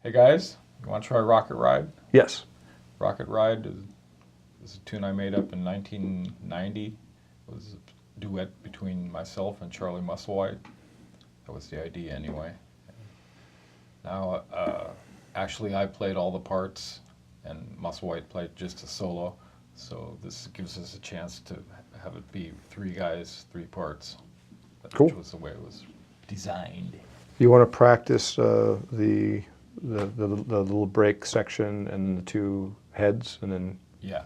Hey guys, you want to try Rocket Ride? Yes. Rocket Ride is a tune I made up in 1990. It was a duet between myself and Charlie Musselwhite. That was the idea anyway. Now, actually I played all the parts and Musselwhite played just a solo. So this gives us a chance to have it be three guys, three parts. Cool. Which was the way it was designed. You want to practice the little break section and the two heads, and then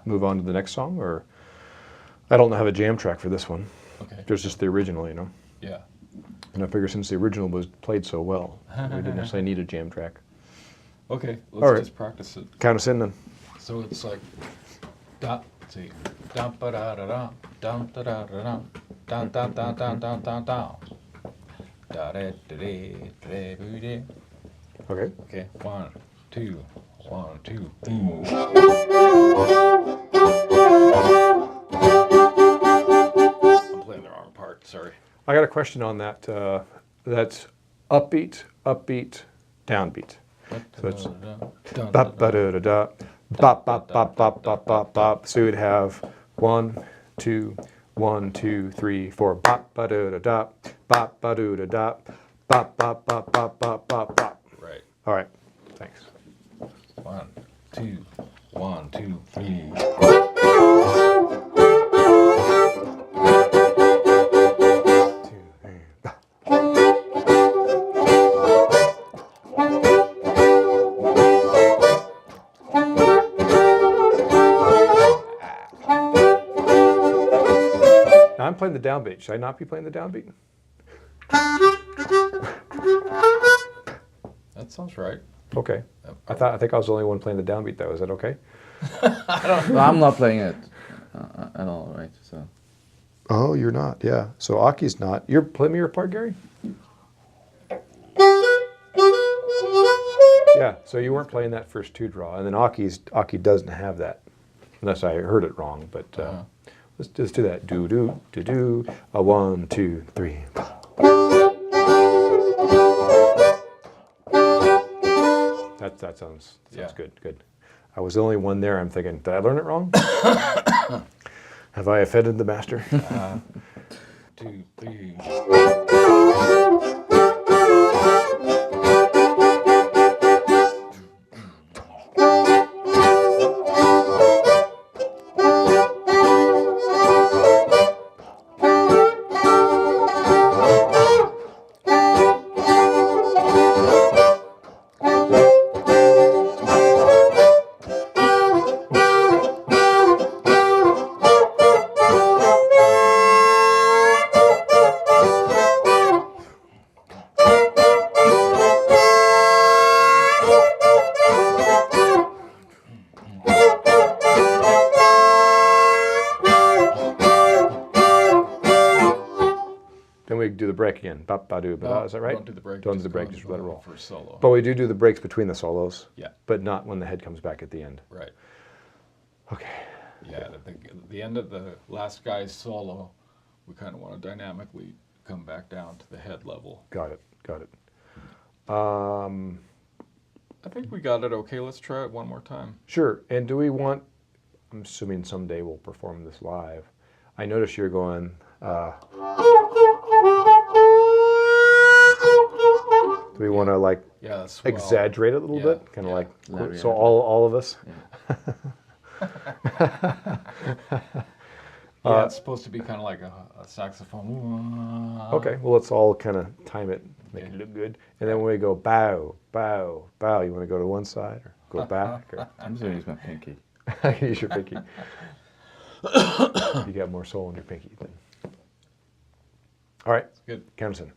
move on to the next song? Or I don't have a jam track for this one. Okay. There's just the original, you know. Yeah. And I figure since the original was played so well, we didn't necessarily need a jam track. Okay, let's just practice it. Count us in then. So it's like da, see, da ba da da da, da da da da da, da da da da da da da, da da da da da da. Okay. Okay, 1, 2, 1, 2, 3. I'm playing the wrong part. Sorry. I got a question on that. That's upbeat, upbeat, downbeat. So it's bop ba da da da, bop bop bop bop bop bop bop. So you'd have 1, 2, 1, 2, 3, 4. Bop ba da da da, bop ba da da da, bop bop bop bop bop bop bop. Right. All right. Thanks. 1, 2, 1, 2, 3. Now I'm playing the downbeat. Should I not be playing the downbeat? That sounds right. Okay. I think I was the only one playing the downbeat though. Is that okay? No, I'm not playing it at all, right? So. Oh, you're not. Yeah. So Aki's not. You're playing me your part, Gary? Yeah. So you weren't playing that first two draw, and then Aki doesn't have that, unless I heard it wrong. But let's just do that. Do do do do. 1, 2, 3. That sounds good. Good. I was the only one there. I'm thinking, did I learn it wrong? Have I offended the master? 2, 3. Then we do the break again. Bop, ba, do, ba, da. Is that right? Don't do the break. Don't do the break, just let it roll. For solo. But we do the breaks between the solos. Yeah. But not when the head comes back at the end. Right. Okay. Yeah, the end of the last guy's solo, we kind of want to dynamically come back down to the head level. Got it. Got it. I think we got it okay. Let's try it one more time. Sure. And do we want, I'm assuming someday we'll perform this live. I notice you're going, do we want to like exaggerate it a little bit? Kind of like, so all of us? Yeah, it's supposed to be kind of like a saxophone. Okay, well, let's all kind of time it, make it look good. And then when we go bow, bow, bow, you want to go to one side or go back? Or? I'm just going to use my pinky. Use your pinky. You got more soul in your pinky then. All right, good. Count us in.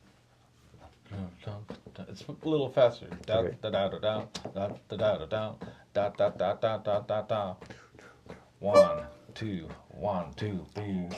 It's a little faster. Da da da da da da da da da da da da da da da da. 1, 2, 1, 2, 3.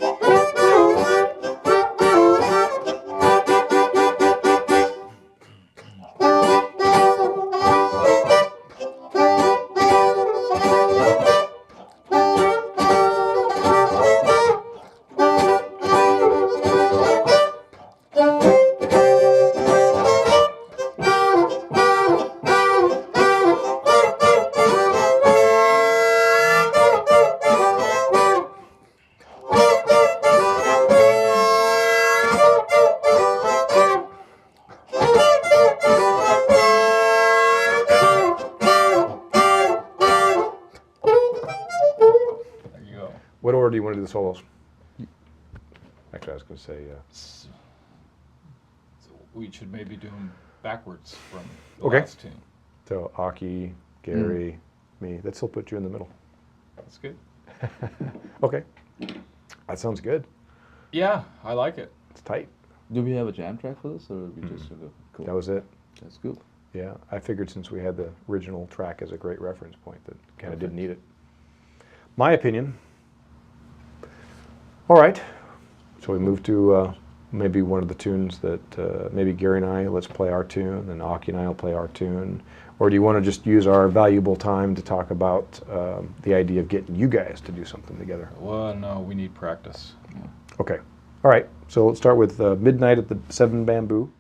you want to do the solos? Actually, I was going to say, So we should maybe do them backwards from the Okay. last tune. so Aki, Gary, me. That still put you in the middle. That's good. Okay. That sounds good. Yeah, I like it. It's tight. Do we have a jam track for this, or we just go? Cool. That was it. That's good. Yeah, I figured since we had the original track as a great reference point that kind of didn't need it. My opinion. All right. So we move to maybe one of the tunes that maybe Gary and I, let's play our tune, and Aki and I will play our tune. Or do you want to just use our valuable time to talk about the idea of getting you guys to do something together? Well, no, we need practice. Okay. All right. So let's start with Midnight at the Seven Bamboo.